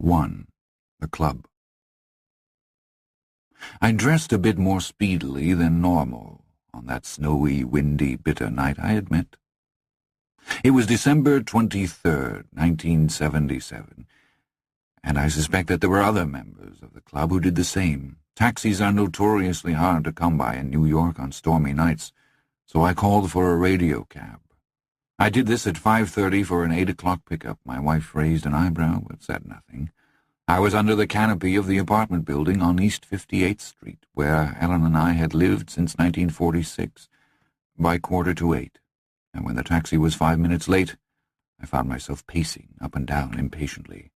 1. The Club. I dressed a bit more speedily than normal on that snowy, windy, bitter night, I admit. It was December 23rd, 1977, and I suspect that there were other members of the club who did the same. Taxis are notoriously hard to come by in New York on stormy nights, so I called for a radio cab. I did this at 5:30 for an 8 o'clock pickup. My wife raised an eyebrow but said nothing. I was under the canopy of the apartment building on East 58th Street, where Ellen and I had lived since 1946, by 7:45, and when the taxi was 5 minutes late, I found myself pacing up and down impatiently.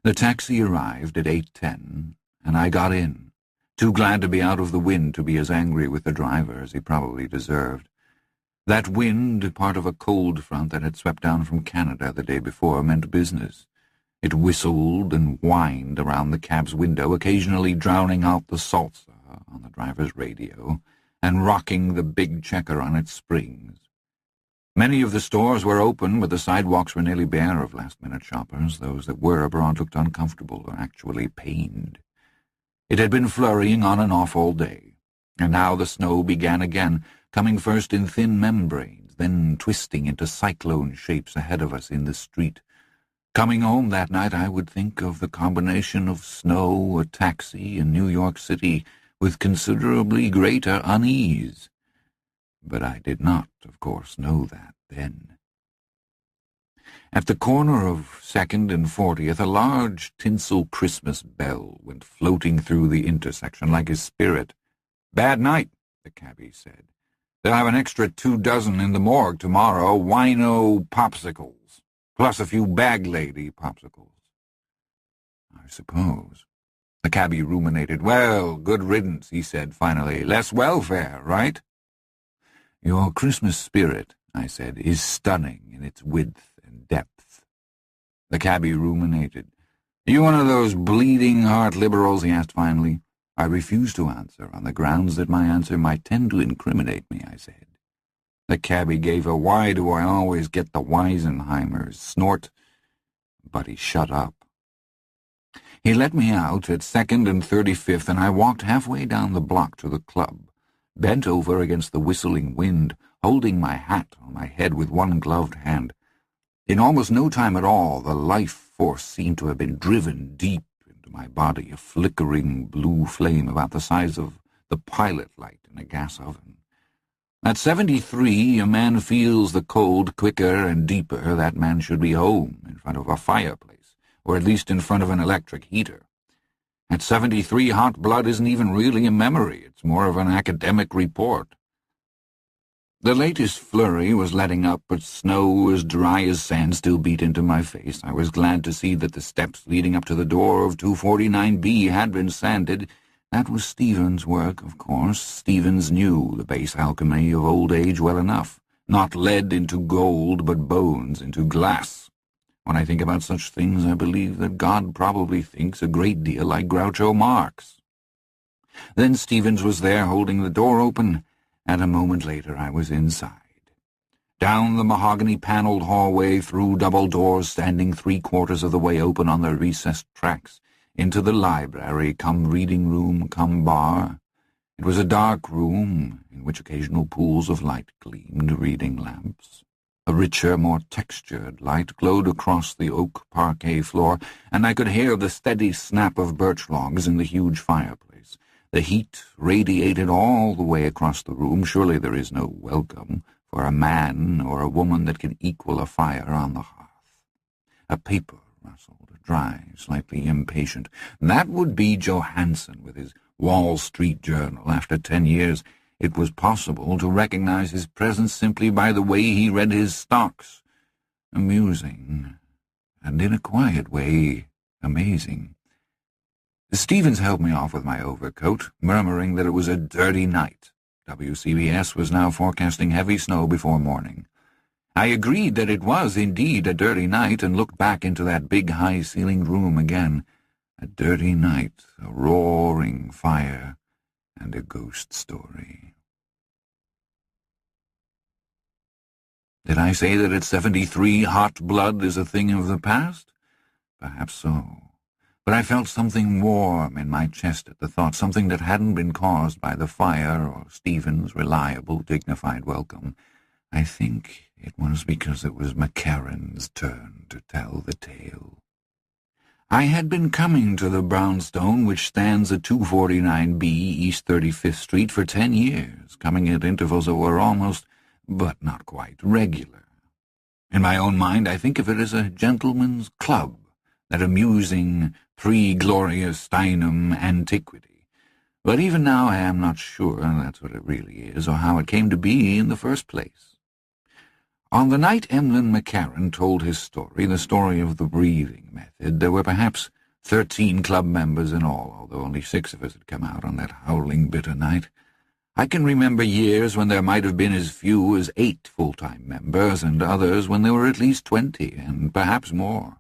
The taxi arrived at 8:10, and I got in, too glad to be out of the wind to be as angry with the driver as he probably deserved. That wind, part of a cold front that had swept down from Canada the day before, meant business. It whistled and whined around the cab's window, occasionally drowning out the salsa on the driver's radio and rocking the big checker on its springs. Many of the stores were open, but the sidewalks were nearly bare of last-minute shoppers. Those that were abroad looked uncomfortable or actually pained. It had been flurrying on and off all day, and now the snow began again, coming first in thin membranes, then twisting into cyclone shapes ahead of us in the street. Coming home that night, I would think of the combination of snow, a taxi, and New York City with considerably greater unease. But I did not, of course, know that then. At the corner of 2nd and 40th, a large tinsel Christmas bell went floating through the intersection like a spirit. "Bad night," the cabbie said. "They'll have an extra 2 dozen in the morgue tomorrow, wino popsicles, plus a few bag lady popsicles." I suppose. The cabbie ruminated. "Well, good riddance," he said finally. "Less welfare, right?" "Your Christmas spirit," I said, "is stunning in its width and depth." The cabbie ruminated. "You one of those bleeding heart liberals?" he asked finally. I refused to answer, on the grounds that my answer might tend to incriminate me, I said. The cabbie gave a "why do I always get the Weisenheimers" snort, but he shut up. He let me out at 2nd and 35th, and I walked halfway down the block to the club, bent over against the whistling wind, holding my hat on my head with one gloved hand. In almost no time at all, the life force seemed to have been driven deep into my body, a flickering blue flame about the size of the pilot light in a gas oven. At 73, a man feels the cold quicker and deeper. That man should be home, in front of a fireplace, or at least in front of an electric heater. At 73, hot blood isn't even really a memory. It's more of an academic report. The latest flurry was letting up, but snow as dry as sand still beat into my face. I was glad to see that the steps leading up to the door of 249B had been sanded. That was Stevens' work, of course. Stevens knew the base alchemy of old age well enough. Not lead into gold, but bones into glass. When I think about such things, I believe that God probably thinks a great deal like Groucho Marx. Then Stevens was there holding the door open, and a moment later I was inside. Down the mahogany-paneled hallway, through double doors standing 3/4 of the way open on their recessed tracks, into the library, come reading room, come bar. It was a dark room, in which occasional pools of light gleamed, reading lamps. A richer, more textured light glowed across the oak parquet floor, and I could hear the steady snap of birch logs in the huge fireplace. The heat radiated all the way across the room. Surely there is no welcome for a man or a woman that can equal a fire on the hearth. A paper rustled, dry, slightly impatient. That would be Johansson with his Wall Street Journal. After 10 years, it was possible to recognize his presence simply by the way he read his stocks. Amusing, and in a quiet way, amazing. Stevens helped me off with my overcoat, murmuring that it was a dirty night. WCBS was now forecasting heavy snow before morning. I agreed that it was indeed a dirty night, and looked back into that big high-ceilinged room again. A dirty night, a roaring fire, and a ghost story. Did I say that at 73 hot blood is a thing of the past? perhaps so. But I felt something warm in my chest at the thought, something that hadn't been caused by the fire or Stephen's reliable, dignified welcome. I think it was because it was McCarran's turn to tell the tale. I had been coming to the brownstone which stands at 249B East 35th Street for 10 years, coming at intervals that were almost, but not quite, regular. In my own mind I think of it as a gentleman's club, that amusing pre-Gloria Steinem antiquity. But even now I am not sure that's what it really is, or how it came to be in the first place. On the night Emlyn McCarran told his story, the story of the breathing method, there were perhaps 13 club members in all, although only 6 of us had come out on that howling bitter night. I can remember years when there might have been as few as 8 full-time members, and others when there were at least 20, and perhaps more.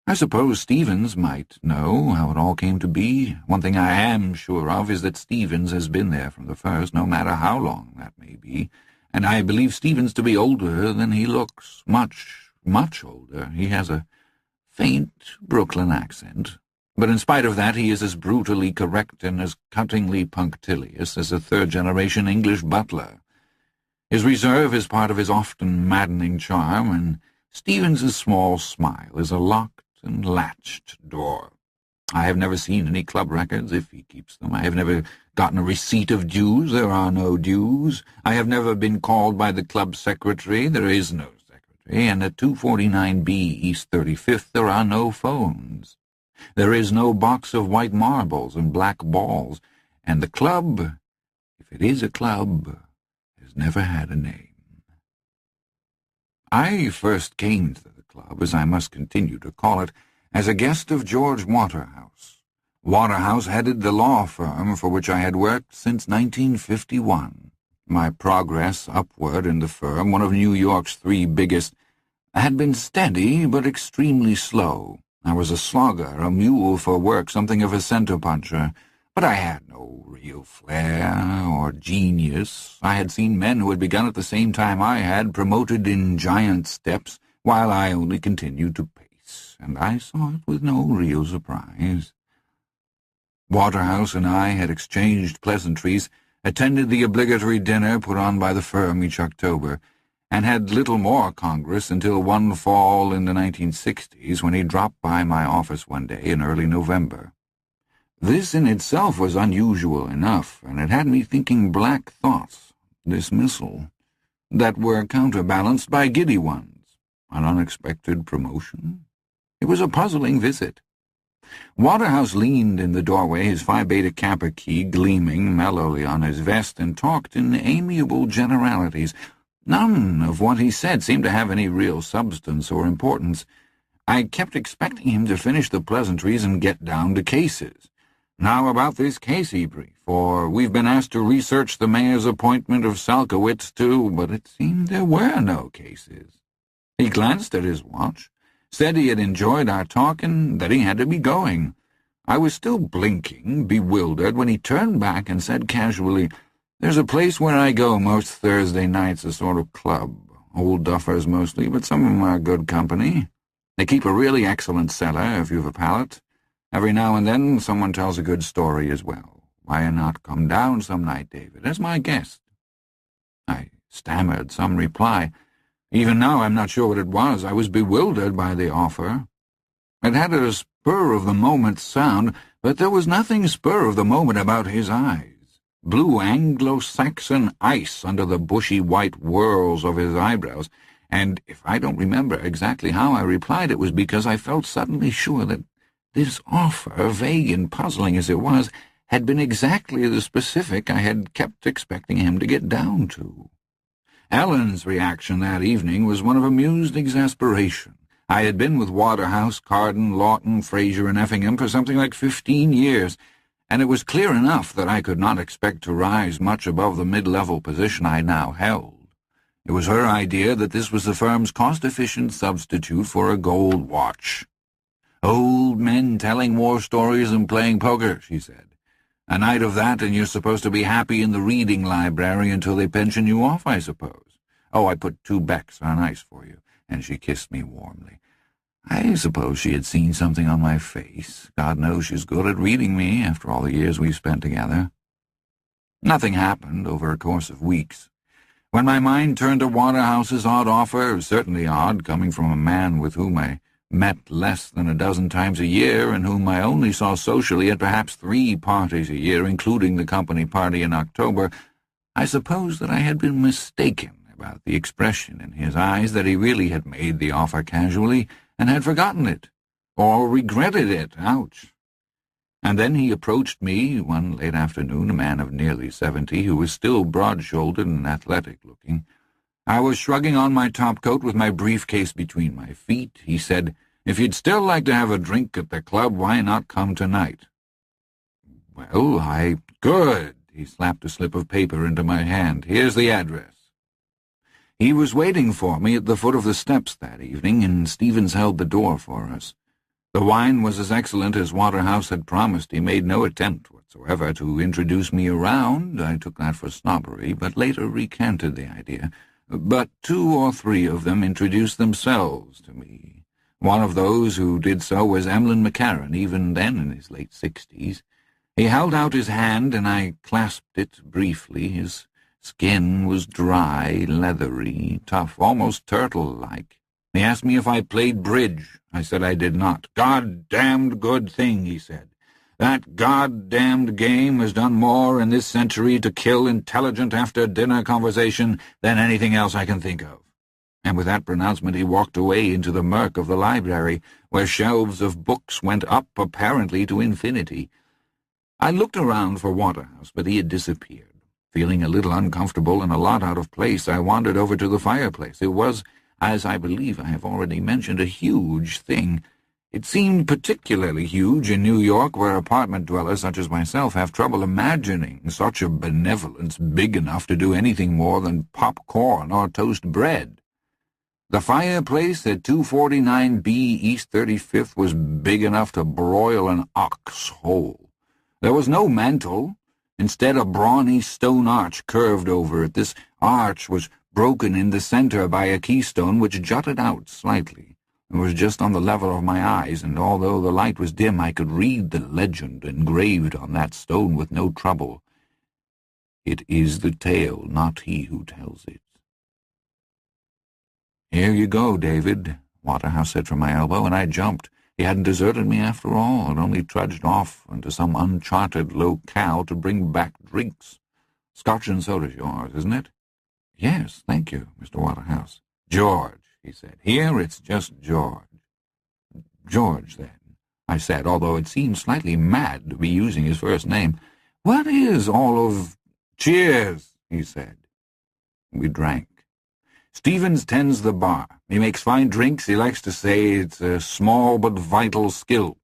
I suppose Stevens might know how it all came to be. One thing I am sure of is that Stevens has been there from the first, no matter how long that may be, and I believe Stevens to be older than he looks, much, much older. He has a faint Brooklyn accent, but in spite of that he is as brutally correct and as cuttingly punctilious as a third-generation English butler. His reserve is part of his often maddening charm, and Stevens's small smile is a locked and latched door. I have never seen any club records, if he keeps them. I have never gotten a receipt of dues. There are no dues. I have never been called by the club secretary. There is no secretary. And at 249B East 35th there are no phones. There is no box of white marbles and black balls. And the club, if it is a club, has never had a name. I first came to the club, as I must continue to call it, as a guest of George Waterhouse. Waterhouse headed the law firm for which I had worked since 1951. My progress upward in the firm, one of New York's 3 biggest, had been steady but extremely slow. I was a slogger, a mule for work, something of a center-puncher, but I had no real flair or genius. I had seen men who had begun at the same time I had, promoted in giant steps, while I only continued to pace, and I saw it with no real surprise. Waterhouse and I had exchanged pleasantries, attended the obligatory dinner put on by the firm each October, and had little more congress until one fall in the 1960s when he dropped by my office one day in early November. This in itself was unusual enough, and it had me thinking black thoughts, dismissal, that were counterbalanced by giddy ones. An unexpected promotion? It was a puzzling visit. Waterhouse leaned in the doorway, his Phi Beta Kappa key gleaming mellowly on his vest, and talked in amiable generalities. None of what he said seemed to have any real substance or importance. I kept expecting him to finish the pleasantries and get down to cases. Now about this case he briefed, for we've been asked to research the mayor's appointment of Salkowitz, too, but it seemed there were no cases. He glanced at his watch, said he had enjoyed our talk and that he had to be going. I was still blinking, bewildered, when he turned back and said casually, "There's a place where I go most Thursday nights, a sort of club. Old duffers mostly, but some of them are good company. They keep a really excellent cellar, if you've a palate. Every now and then someone tells a good story as well. Why not come down some night, David, as my guest?" I stammered some reply. Even now I'm not sure what it was. I was bewildered by the offer. It had a spur-of-the-moment sound, but there was nothing spur-of-the-moment about his eyes. Blue Anglo-Saxon ice under the bushy white whorls of his eyebrows, and if I don't remember exactly how I replied, it was because I felt suddenly sure that this offer, vague and puzzling as it was, had been exactly the specific I had kept expecting him to get down to. Ellen's reaction that evening was one of amused exasperation. I had been with Waterhouse, Carden, Lawton, Fraser, and Effingham for something like 15 years, and it was clear enough that I could not expect to rise much above the mid-level position I now held. It was her idea that this was the firm's cost-efficient substitute for a gold watch. "Old men telling war stories and playing poker," she said. "A night of that, and you're supposed to be happy in the reading library until they pension you off, I suppose. Oh, I put 2 becks on ice for you," and she kissed me warmly. I suppose she had seen something on my face. God knows she's good at reading me after all the years we've spent together. Nothing happened over a course of weeks. When my mind turned to Waterhouse's odd offer, it was certainly odd, coming from a man with whom I met less than a dozen times a year and whom I only saw socially at perhaps 3 parties a year, including the company party in October, I suppose that I had been mistaken about the expression in his eyes, that he really had made the offer casually and had forgotten it, or regretted it. Ouch. And then he approached me one late afternoon, a man of nearly 70, who was still broad-shouldered and athletic-looking. I was shrugging on my topcoat with my briefcase between my feet. He said, "If you'd still like to have a drink at the club, why not come tonight?" Well, Good. He slapped a slip of paper into my hand. "Here's the address." He was waiting for me at the foot of the steps that evening, and Stevens held the door for us. The wine was as excellent as Waterhouse had promised. He made no attempt whatsoever to introduce me around. I took that for snobbery, but later recanted the idea. But 2 or 3 of them introduced themselves to me. One of those who did so was Emlyn McCarran, even then in his late 60s. He held out his hand, and I clasped it briefly. His skin was dry, leathery, tough, almost turtle-like. He asked me if I played bridge. I said I did not. "God-damned good thing," he said. "That god-damned game has done more in this century to kill intelligent after-dinner conversation than anything else I can think of." And with that pronouncement he walked away into the murk of the library, where shelves of books went up apparently to infinity. I looked around for Waterhouse, but he had disappeared. Feeling a little uncomfortable and a lot out of place, I wandered over to the fireplace. It was, as I believe I have already mentioned, a huge thing. It seemed particularly huge in New York, where apartment dwellers such as myself have trouble imagining such a benevolence big enough to do anything more than pop corn or toast bread. The fireplace at 249B East 35th was big enough to broil an ox whole. There was no mantel. Instead, a brawny stone arch curved over it. This arch was broken in the center by a keystone which jutted out slightly. It was just on the level of my eyes, and although the light was dim, I could read the legend engraved on that stone with no trouble. "It is the tale, not he who tells it." "Here you go, David," Waterhouse said from my elbow, and I jumped. He hadn't deserted me after all, and only trudged off into some uncharted locale to bring back drinks. "Scotch and soda's yours, isn't it?" "Yes, thank you, Mr. Waterhouse." "George," he said. "Here it's just George." "George, then," I said, although it seemed slightly mad to be using his first name. "What is all of—" "Cheers," he said. We drank. "Stevens tends the bar. He makes fine drinks. He likes to say it's a small but vital skill."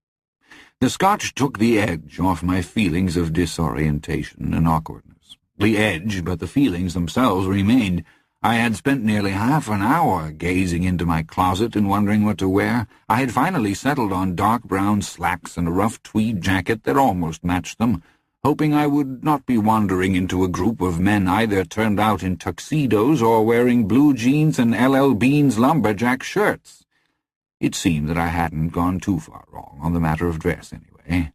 The Scotch took the edge off my feelings of disorientation and awkwardness. The edge, but the feelings themselves remained. I had spent nearly half an hour gazing into my closet and wondering what to wear. I had finally settled on dark brown slacks and a rough tweed jacket that almost matched them, hoping I would not be wandering into a group of men either turned out in tuxedos or wearing blue jeans and L.L. Bean's lumberjack shirts. It seemed that I hadn't gone too far wrong on the matter of dress, anyway.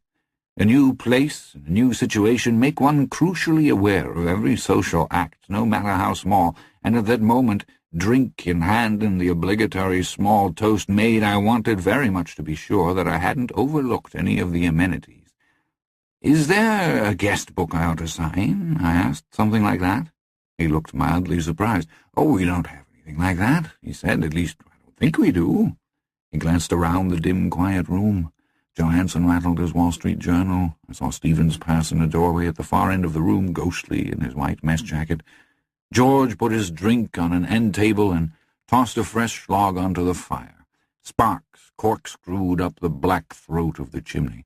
A new place and a new situation make one crucially aware of every social act, no matter how small, and at that moment, drink in hand and the obligatory small toast made, I wanted very much to be sure that I hadn't overlooked any of the amenities. "Is there a guest book I ought to sign?" I asked, "something like that." He looked mildly surprised. "Oh, we don't have anything like that," he said. "At least, I don't think we do." He glanced around the dim, quiet room. Johansson rattled his Wall Street Journal. I saw Stevens pass in a doorway at the far end of the room, ghostly in his white mess jacket. George put his drink on an end table and tossed a fresh log onto the fire. Sparks corkscrewed up the black throat of the chimney.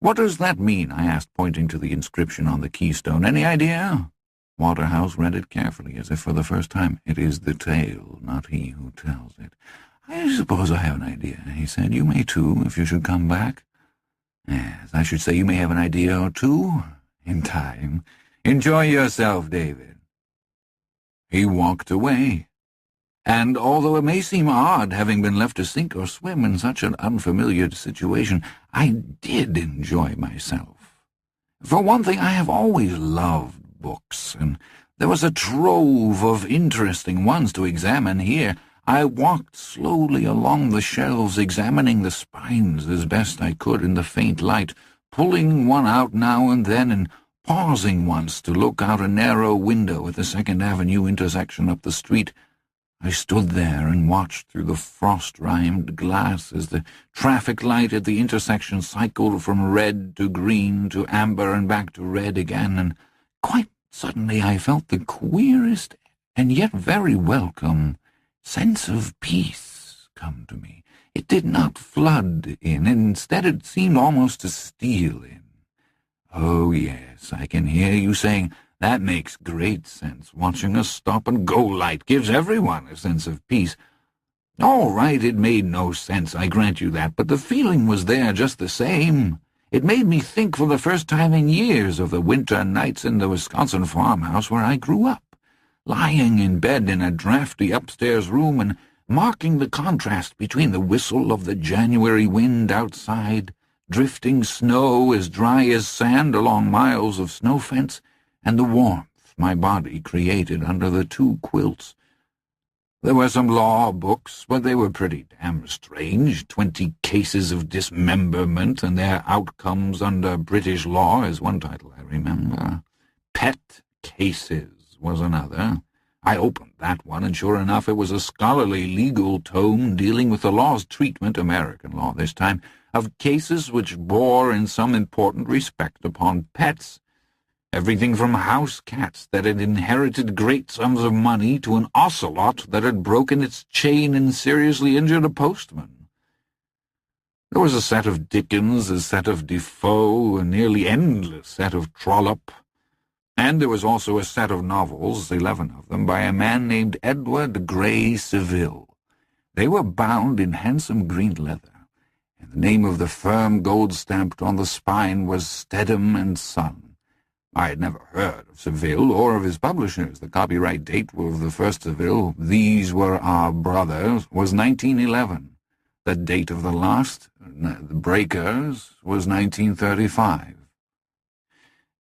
"What does that mean?" I asked, pointing to the inscription on the keystone. "Any idea?" Waterhouse read it carefully, as if for the first time. "It is the tale, not he who tells it." "I suppose I have an idea," he said. "You may, too, if you should come back." "Yes, I should say you may have an idea or two. In time. Enjoy yourself, David." He walked away. And although it may seem odd having been left to sink or swim in such an unfamiliar situation, I did enjoy myself. For one thing, I have always loved books, and there was a trove of interesting ones to examine here. I walked slowly along the shelves, examining the spines as best I could in the faint light, pulling one out now and then and pausing once to look out a narrow window at the Second Avenue intersection up the street. I stood there and watched through the frost-rimed glass as the traffic light at the intersection cycled from red to green to amber and back to red again, and quite suddenly I felt the queerest and yet very welcome sense of peace come to me. It did not flood in, instead it seemed almost to steal in. Oh, yes, I can hear you saying, "That makes great sense. Watching a stop-and-go light gives everyone a sense of peace." All right, it made no sense, I grant you that, but the feeling was there just the same. It made me think for the first time in years of the winter nights in the Wisconsin farmhouse where I grew up, lying in bed in a drafty upstairs room and marking the contrast between the whistle of the January wind outside, drifting snow as dry as sand along miles of snow fence, and the warmth my body created under the two quilts. There were some law books, but they were pretty damn strange. 20 cases of dismemberment and their outcomes under British law is one title I remember. Pet Cases was another. I opened that one, and sure enough it was a scholarly legal tome dealing with the law's treatment, American law this time, of cases which bore in some important respect upon pets. Everything from house cats that had inherited great sums of money to an ocelot that had broken its chain and seriously injured a postman. There was a set of Dickens, a set of Defoe, a nearly endless set of Trollope, and there was also a set of novels, 11 of them, by a man named Edward Grey Seville. They were bound in handsome green leather, and the name of the firm gold-stamped on the spine was Stedham and Son. I had never heard of Seville or of his publishers. The copyright date of the first Seville, These Were Our Brothers, was 1911. The date of the last, The Breakers, was 1935.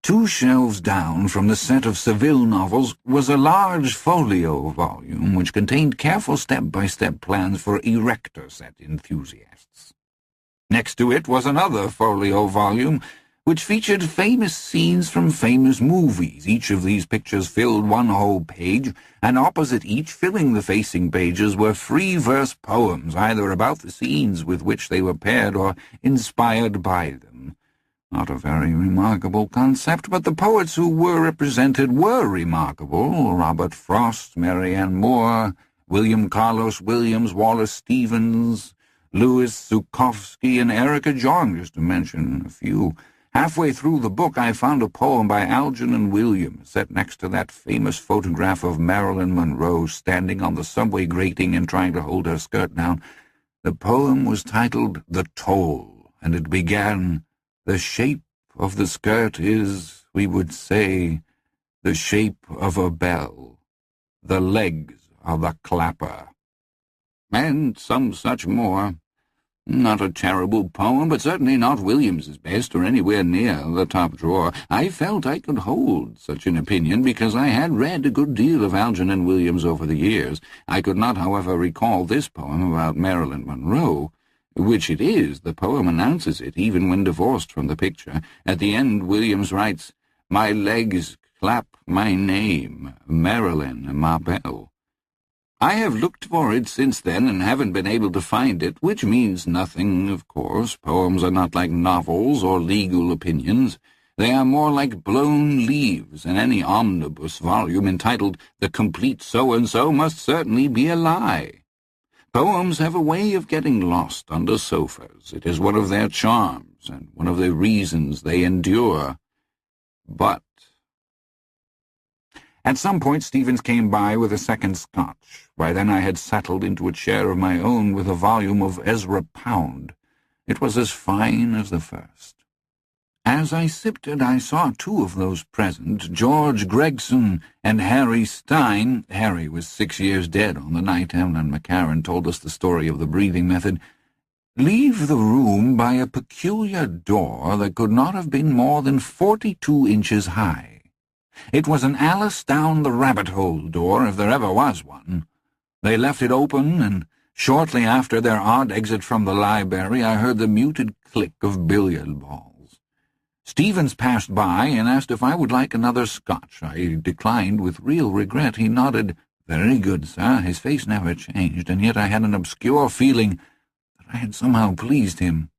2 shelves down from the set of Seville novels was a large folio volume which contained careful step-by-step plans for erector set enthusiasts. Next to it was another folio volume which featured famous scenes from famous movies. Each of these pictures filled one whole page, and opposite each, filling the facing pages, were free verse poems, either about the scenes with which they were paired or inspired by them. Not a very remarkable concept, but the poets who were represented were remarkable. Robert Frost, Marianne Moore, William Carlos Williams, Wallace Stevens, Louis Zukofsky, and Erica Jong, just to mention a few. Halfway through the book I found a poem by Algernon Williams set next to that famous photograph of Marilyn Monroe standing on the subway grating and trying to hold her skirt down. The poem was titled The Toll, and it began, "The shape of the skirt is, we would say, the shape of a bell. The legs are the clapper." And some such more. Not a terrible poem, but certainly not Williams's best or anywhere near the top drawer. I felt I could hold such an opinion because I had read a good deal of Algernon Williams over the years. I could not, however, recall this poem about Marilyn Monroe, which it is. The poem announces it, even when divorced from the picture. At the end, Williams writes, "My legs clap my name, Marilyn Marbell." I have looked for it since then and haven't been able to find it, which means nothing, of course. Poems are not like novels or legal opinions. They are more like blown leaves, and any omnibus volume entitled "The Complete So-and-so" must certainly be a lie. Poems have a way of getting lost under sofas. It is one of their charms, and one of the reasons they endure. But at some point Stevens came by with a second Scotch. By then I had settled into a chair of my own with a volume of Ezra Pound. It was as fine as the first. As I sipped it, I saw two of those present, George Gregson and Harry Stein. Harry was 6 years dead on the night Emlyn McCarran told us the story of the breathing method, leave the room by a peculiar door that could not have been more than 42 inches high. It was an Alice down the rabbit-hole door, if there ever was one. They left it open, and shortly after their odd exit from the library, I heard the muted click of billiard balls. Stevens passed by and asked if I would like another scotch. I declined with real regret. He nodded. "Very good, sir." His face never changed, and yet I had an obscure feeling that I had somehow pleased him.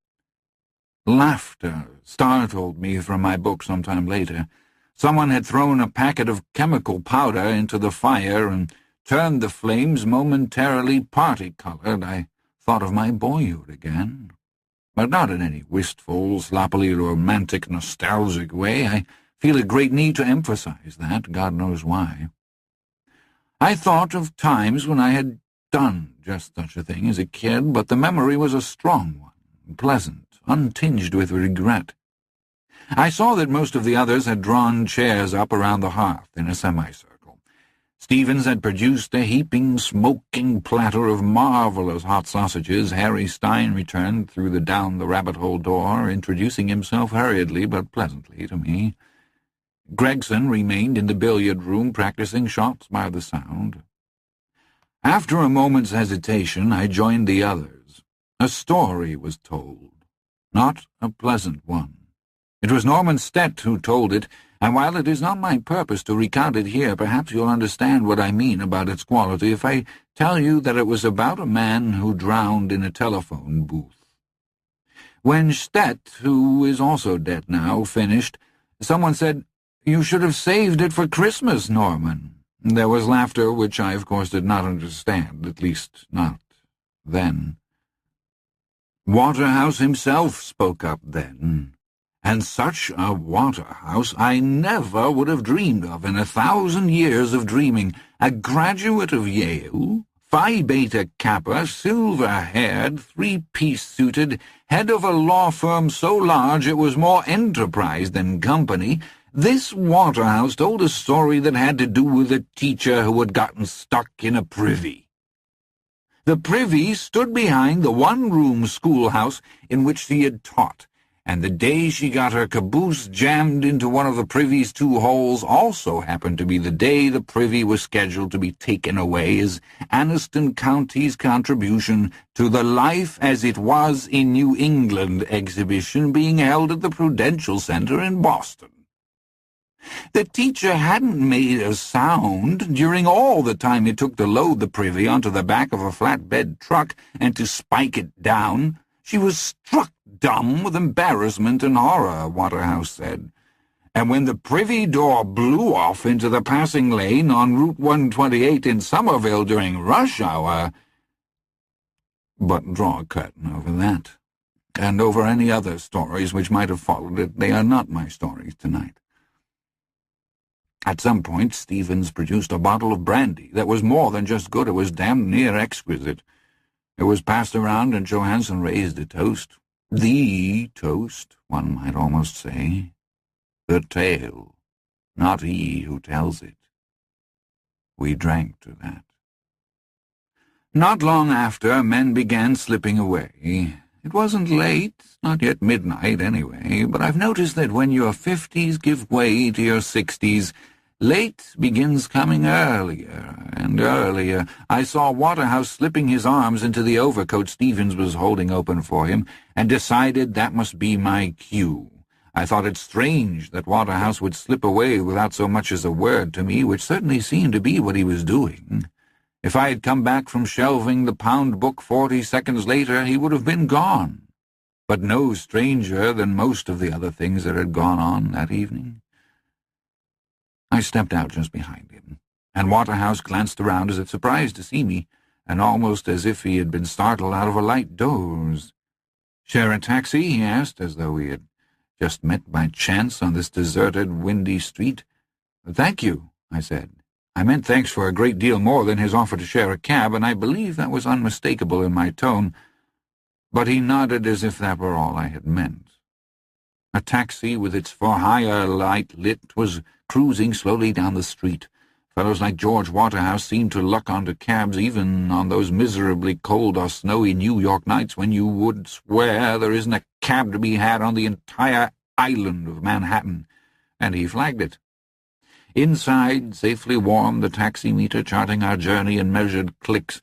Laughter startled me from my book some time later. Someone had thrown a packet of chemical powder into the fire and turned the flames momentarily party-colored. I thought of my boyhood again, but not in any wistful, sloppily romantic, nostalgic way. I feel a great need to emphasize that, God knows why. I thought of times when I had done just such a thing as a kid, but the memory was a strong one, pleasant, untinged with regret. I saw that most of the others had drawn chairs up around the hearth in a semicircle. Stevens had produced a heaping, smoking platter of marvelous hot sausages. Harry Stein returned through the down-the-rabbit-hole door, introducing himself hurriedly but pleasantly to me. Gregson remained in the billiard-room, practicing shots by the sound. After a moment's hesitation, I joined the others. A story was told, not a pleasant one. It was Norman Stett who told it, and while it is not my purpose to recount it here, perhaps you'll understand what I mean about its quality if I tell you that it was about a man who drowned in a telephone booth. When Stett, who is also dead now, finished, someone said, "You should have saved it for Christmas, Norman." There was laughter, which I, of course, did not understand, at least not then. Waterhouse himself spoke up then. And such a Waterhouse I never would have dreamed of in 1,000 years of dreaming. A graduate of Yale, Phi Beta Kappa, silver-haired, three-piece suited, head of a law firm so large it was more enterprise than company, this Waterhouse told a story that had to do with a teacher who had gotten stuck in a privy. The privy stood behind the one-room schoolhouse in which she had taught, and the day she got her caboose jammed into one of the privy's two holes also happened to be the day the privy was scheduled to be taken away as Anniston County's contribution to the Life as It Was in New England exhibition being held at the Prudential Center in Boston. The teacher hadn't made a sound during all the time it took to load the privy onto the back of a flatbed truck and to spike it down. She was struck dumb with embarrassment and horror, Waterhouse said. And when the privy door blew off into the passing lane on Route 128 in Somerville during rush hour— But draw a curtain over that, and over any other stories which might have followed it. They are not my stories tonight. At some point, Stevens produced a bottle of brandy that was more than just good, it was damned near exquisite. It was passed around, and Johansen raised a toast. The toast, one might almost say. The tale, not he who tells it. We drank to that. Not long after, men began slipping away. It wasn't late, not yet midnight anyway, but I've noticed that when your 50s give way to your 60s, late begins coming earlier and earlier. I saw Waterhouse slipping his arms into the overcoat Stevens was holding open for him, and decided that must be my cue. I thought it strange that Waterhouse would slip away without so much as a word to me, which certainly seemed to be what he was doing. If I had come back from shelving the pound book 40 seconds later, he would have been gone, but no stranger than most of the other things that had gone on that evening. I stepped out just behind him, and Waterhouse glanced around as if surprised to see me, and almost as if he had been startled out of a light doze. "Share a taxi?" he asked, as though we had just met by chance on this deserted, windy street. "Thank you," I said. I meant thanks for a great deal more than his offer to share a cab, and I believe that was unmistakable in my tone, but he nodded as if that were all I had meant. A taxi with its for-hire light lit was cruising slowly down the street. Fellows like George Waterhouse seemed to luck onto cabs even on those miserably cold or snowy New York nights when you would swear there isn't a cab to be had on the entire island of Manhattan, and he flagged it. Inside, safely warm, the taximeter charting our journey in measured clicks,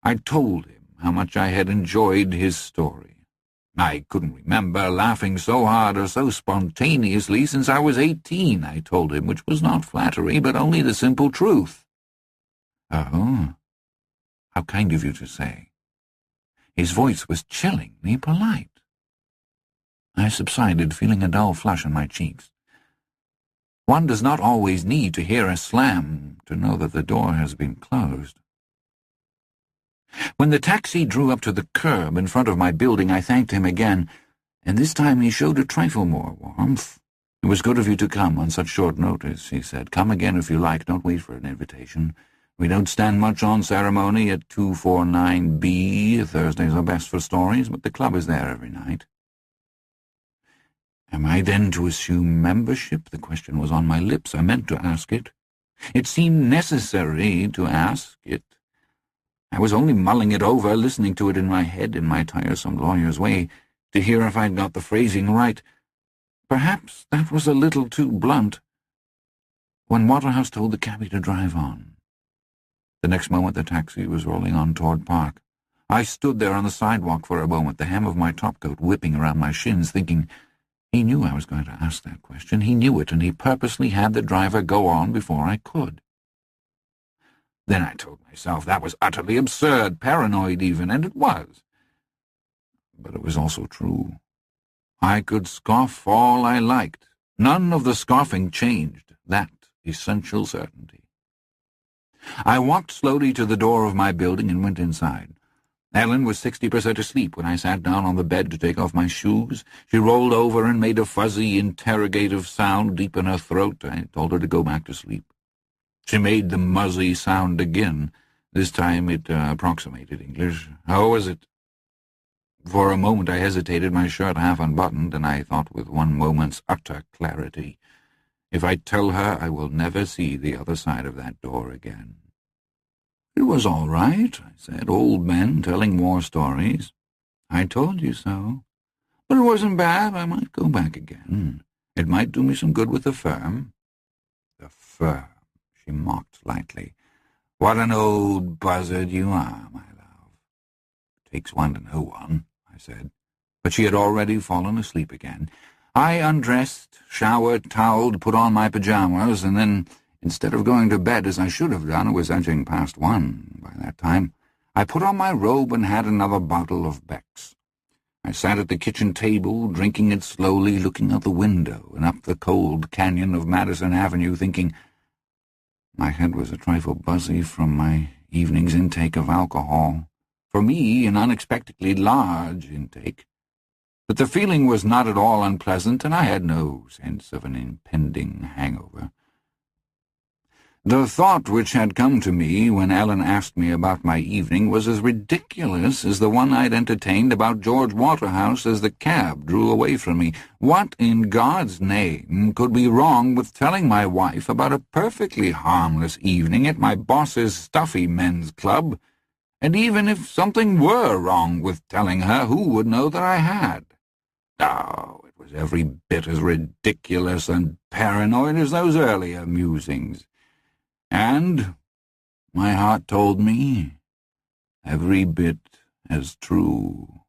I told him how much I had enjoyed his story. I couldn't remember laughing so hard or so spontaneously since I was 18, I told him, which was not flattery, but only the simple truth. Oh, how kind of you to say. His voice was chillingly polite. I subsided, feeling a dull flush on my cheeks. One does not always need to hear a slam to know that the door has been closed. When the taxi drew up to the curb in front of my building, I thanked him again, and this time he showed a trifle more warmth. "It was good of you to come on such short notice," he said. "Come again if you like. Don't wait for an invitation. We don't stand much on ceremony at 249B. Thursdays are best for stories, but the club is there every night." Am I then to assume membership? The question was on my lips. I meant to ask it. It seemed necessary to ask it. I was only mulling it over, listening to it in my head in my tiresome lawyer's way, to hear if I'd got the phrasing right. Perhaps that was a little too blunt. When Waterhouse told the cabby to drive on. The next moment the taxi was rolling on toward Park. I stood there on the sidewalk for a moment, the hem of my topcoat whipping around my shins, thinking, he knew I was going to ask that question. He knew it, and he purposely had the driver go on before I could. Then I told myself that was utterly absurd, paranoid even, and it was. But it was also true. I could scoff all I liked. None of the scoffing changed that essential certainty. I walked slowly to the door of my building and went inside. Ellen was 60% asleep when I sat down on the bed to take off my shoes. She rolled over and made a fuzzy, interrogative sound deep in her throat. I told her to go back to sleep. She made the muzzy sound again. This time it approximated English. "How was it?" For a moment I hesitated, my shirt half unbuttoned, and I thought with one moment's utter clarity, if I tell her, I will never see the other side of that door again. "It was all right," I said. "Old men telling war stories." "I told you so. But it wasn't bad. I might go back again. It might do me some good with the firm." "The firm," she mocked lightly. "What an old buzzard you are, my love." "Takes one to know one," I said. But she had already fallen asleep again. I undressed, showered, toweled, put on my pajamas, and then, instead of going to bed as I should have done, it was edging past 1 by that time, I put on my robe and had another bottle of Beck's. I sat at the kitchen table, drinking it slowly, looking out the window and up the cold canyon of Madison Avenue, thinking. My head was a trifle buzzy from my evening's intake of alcohol. For me, an unexpectedly large intake. But the feeling was not at all unpleasant, and I had no sense of an impending hangover. The thought which had come to me when Ellen asked me about my evening was as ridiculous as the one I'd entertained about George Waterhouse as the cab drew away from me. What in God's name could be wrong with telling my wife about a perfectly harmless evening at my boss's stuffy men's club? And even if something were wrong with telling her, who would know that I had? Oh, it was every bit as ridiculous and paranoid as those earlier musings. And, my heart told me, every bit as true.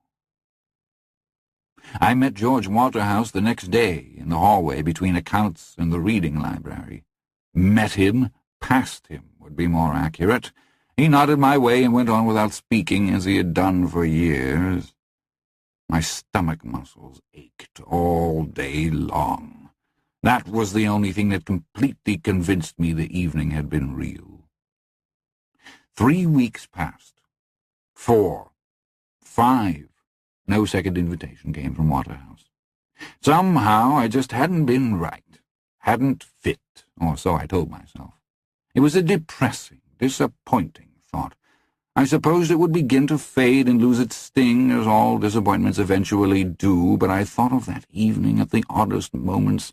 I met George Waterhouse the next day in the hallway between accounts and the reading library. Met him, passed him would be more accurate. He nodded my way and went on without speaking, as he had done for years. My stomach muscles ached all day long. That was the only thing that completely convinced me the evening had been real. 3 weeks passed. 4. 5. No second invitation came from Waterhouse. Somehow I just hadn't been right, hadn't fit, or so I told myself. It was a depressing, disappointing thought. I supposed it would begin to fade and lose its sting, as all disappointments eventually do, but I thought of that evening at the oddest moments,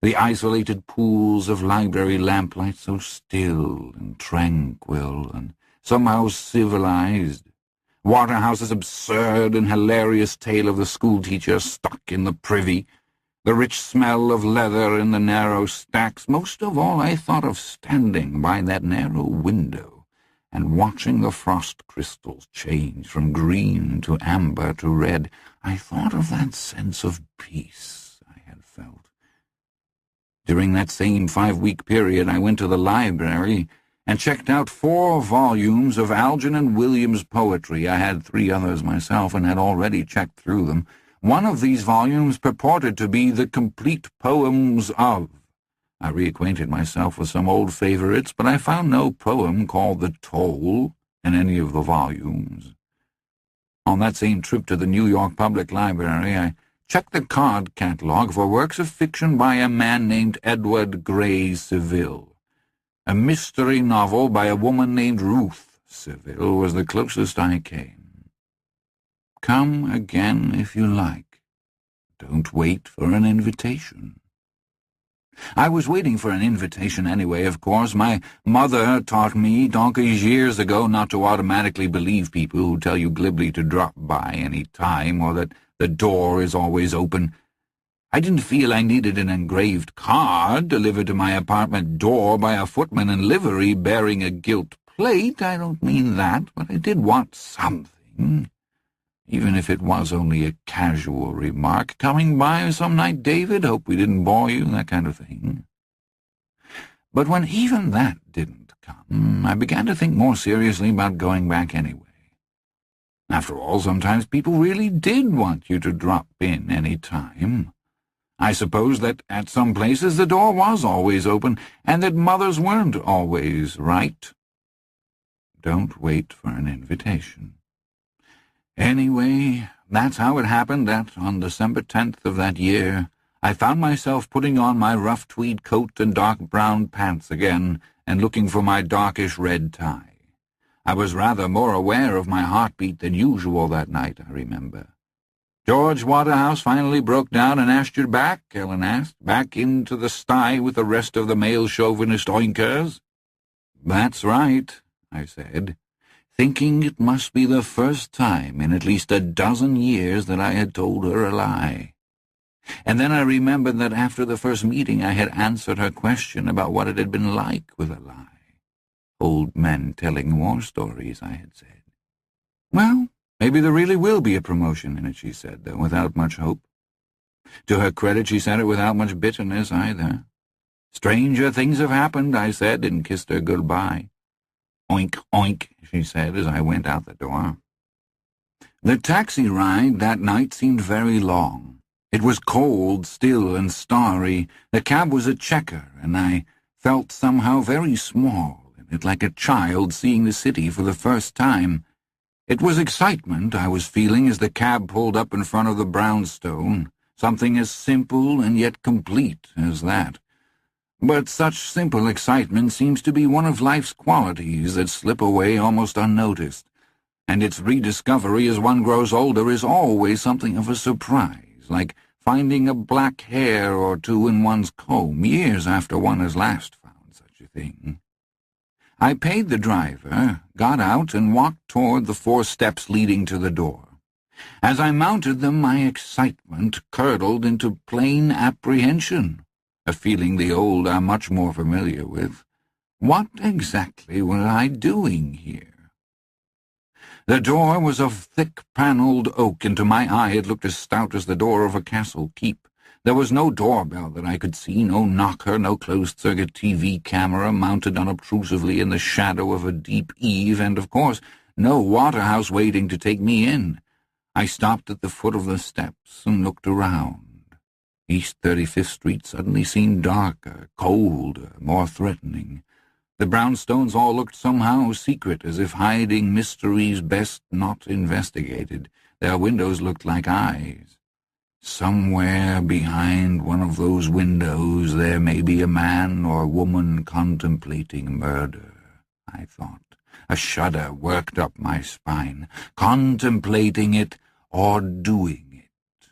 the isolated pools of library lamplight so still and tranquil and somehow civilized, Waterhouse's absurd and hilarious tale of the schoolteacher stuck in the privy, the rich smell of leather in the narrow stacks. Most of all, I thought of standing by that narrow window and watching the frost crystals change from green to amber to red. I thought of that sense of peace I had felt. During that same 5-week period, I went to the library and checked out 4 volumes of Algernon Williams' poetry. I had 3 others myself and had already checked through them. One of these volumes purported to be the complete poems of. I reacquainted myself with some old favorites, but I found no poem called The Toll in any of the volumes. On that same trip to the New York Public Library, I checked the card catalog for works of fiction by a man named Edward Grey Seville. A mystery novel by a woman named Ruth Seville was the closest I came. Come again if you like. Don't wait for an invitation. I was waiting for an invitation anyway, of course. My mother taught me donkeys years ago not to automatically believe people who tell you glibly to drop by any time or that the door is always open. I didn't feel I needed an engraved card delivered to my apartment door by a footman in livery bearing a gilt plate. I don't mean that, but I did want something. Even if it was only a casual remark. Coming by some night, David? Hope we didn't bore you, that kind of thing. But when even that didn't come, I began to think more seriously about going back anyway. After all, sometimes people really did want you to drop in any time. I suppose that at some places the door was always open, and that mothers weren't always right. Don't wait for an invitation. Anyway, that's how it happened that, on December 10th of that year, I found myself putting on my rough tweed coat and dark brown pants again and looking for my darkish red tie. I was rather more aware of my heartbeat than usual that night, I remember. "George Waterhouse finally broke down and asked you back?" Ellen asked. "Back into the sty with the rest of the male chauvinist oinkers?" "That's right," I said, thinking it must be the first time in at least a dozen years that I had told her a lie. And then I remembered that after the first meeting I had answered her question about what it had been like with a lie. Old men telling war stories, I had said. "Well, maybe there really will be a promotion in it," she said, though without much hope. To her credit, she said it without much bitterness either. "Stranger things have happened," I said, and kissed her goodbye. "Oink, oink," she said as I went out the door. The taxi ride that night seemed very long. It was cold, still, and starry. The cab was a checker, and I felt somehow very small in it, like a child seeing the city for the first time. It was excitement I was feeling as the cab pulled up in front of the brownstone, something as simple and yet complete as that. But such simple excitement seems to be one of life's qualities that slip away almost unnoticed, and its rediscovery as one grows older is always something of a surprise, like finding a black hair or two in one's comb years after one has last found such a thing. I paid the driver, got out, and walked toward the 4 steps leading to the door. As I mounted them, my excitement curdled into plain apprehension, a feeling the old are much more familiar with. What exactly was I doing here? The door was of thick-panelled oak, and to my eye it looked as stout as the door of a castle keep. There was no doorbell that I could see, no knocker, no closed-circuit TV camera mounted unobtrusively in the shadow of a deep eave, and, of course, no Waterhouse waiting to take me in. I stopped at the foot of the steps and looked around. East 35th Street suddenly seemed darker, colder, more threatening. The brownstones all looked somehow secret, as if hiding mysteries best not investigated. Their windows looked like eyes. Somewhere behind one of those windows there may be a man or woman contemplating murder, I thought, A shudder worked up my spine, contemplating it or doing it.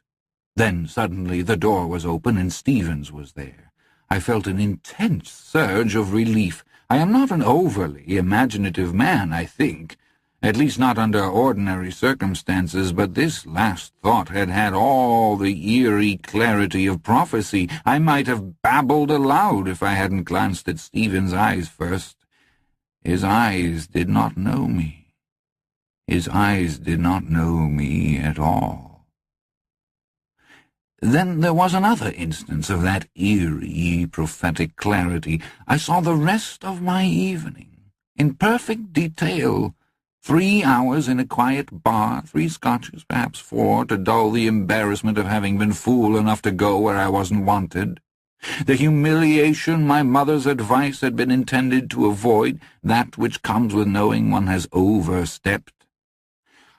Then suddenly the door was open and Stevens was there. I felt an intense surge of relief. I am not an overly imaginative man, I think, at least not under ordinary circumstances, but this last thought had had all the eerie clarity of prophecy. I might have babbled aloud if I hadn't glanced at Stephen's eyes first. His eyes did not know me. His eyes did not know me at all. Then there was another instance of that eerie, prophetic clarity. I saw the rest of my evening, in perfect detail. 3 hours in a quiet bar, 3 scotches, perhaps 4, to dull the embarrassment of having been fool enough to go where I wasn't wanted. The humiliation my mother's advice had been intended to avoid, that which comes with knowing one has overstepped.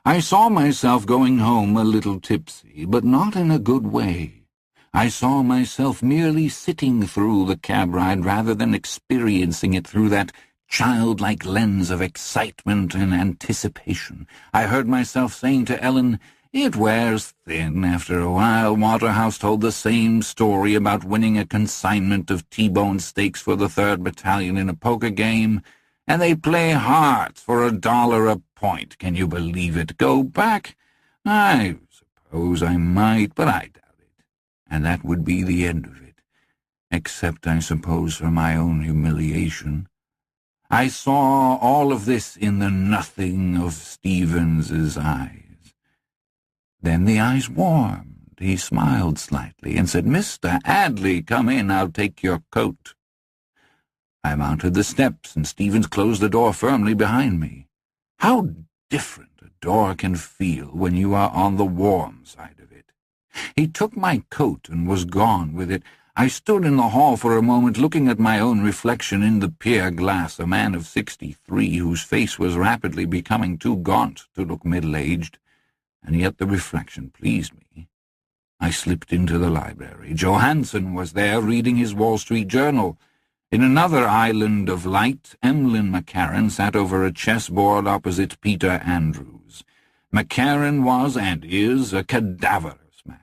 I saw myself going home a little tipsy, but not in a good way. I saw myself merely sitting through the cab ride rather than experiencing it through that childlike lens of excitement and anticipation. I heard myself saying to Ellen, "It wears thin after a while." Waterhouse told the same story about winning a consignment of T-bone steaks for the 3rd Battalion in a poker game, and they play hearts for $1 a point. Can you believe it? Go back? I suppose I might, but I doubt it. And that would be the end of it, except, I suppose, for my own humiliation. I saw all of this in the nothing of Stevens's eyes. Then the eyes warmed. He smiled slightly and said, "Mr. Adley, come in, I'll take your coat." I mounted the steps, and Stevens closed the door firmly behind me. How different a door can feel when you are on the warm side of it. He took my coat and was gone with it. I stood in the hall for a moment looking at my own reflection in the pier glass, a man of 63 whose face was rapidly becoming too gaunt to look middle-aged, and yet the reflection pleased me. I slipped into the library. Johansen was there reading his Wall Street Journal. In another island of light, Emlyn McCarran sat over a chessboard opposite Peter Andrews. McCarran was and is a cadaverous man,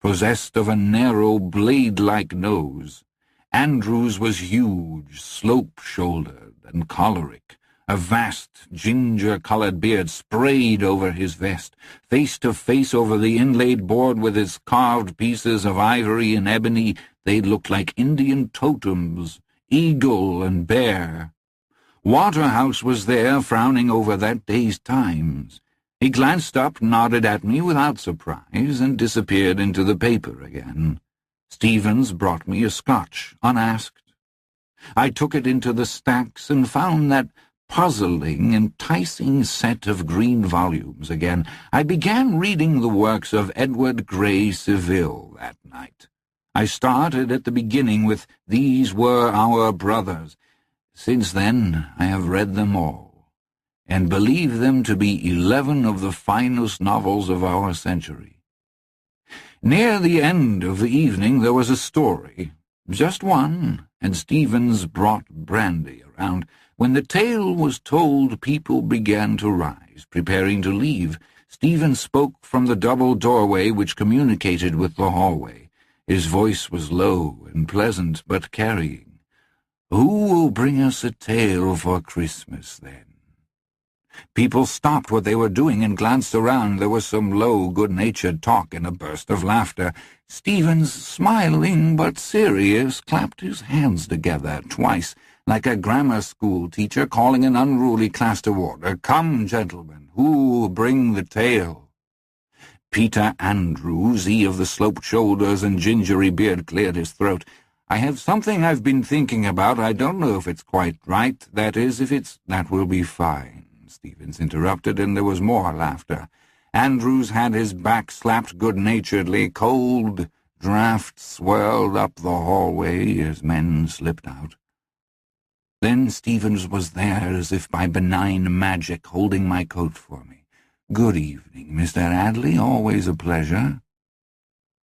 possessed of a narrow, blade-like nose. Andrews was huge, slope-shouldered, and choleric. A vast, ginger-colored beard sprayed over his vest. Face to face over the inlaid board with its carved pieces of ivory and ebony, they looked like Indian totems, eagle and bear. Waterhouse was there, frowning over that day's Times. He glanced up, nodded at me without surprise, and disappeared into the paper again. Stevens brought me a Scotch, unasked. I took it into the stacks and found that puzzling, enticing set of green volumes again. I began reading the works of Edward Grey Seville that night. I started at the beginning with "These Were Our Brothers." Since then I have read them all, and believe them to be 11 of the finest novels of our century. Near the end of the evening there was a story, just one, and Stevens brought brandy around. When the tale was told, people began to rise, preparing to leave. Stevens spoke from the double doorway which communicated with the hallway. His voice was low and pleasant, but carrying. "Who will bring us a tale for Christmas, then?" People stopped what they were doing and glanced around. There was some low, good-natured talk and a burst of laughter. Stevens, smiling but serious, clapped his hands together twice, like a grammar school teacher calling an unruly class to order. "Come, gentlemen, who will bring the tale?" Peter Andrews, he of the sloped shoulders and gingery beard, cleared his throat. "I have something I've been thinking about. I don't know if it's quite right. That is, if it's—" "That will be fine," Stevens interrupted, and there was more laughter. Andrews had his back slapped good-naturedly. Cold draughts swirled up the hallway as men slipped out. Then Stevens was there as if by benign magic, holding my coat for me. "Good evening, Mr. Adley. Always a pleasure."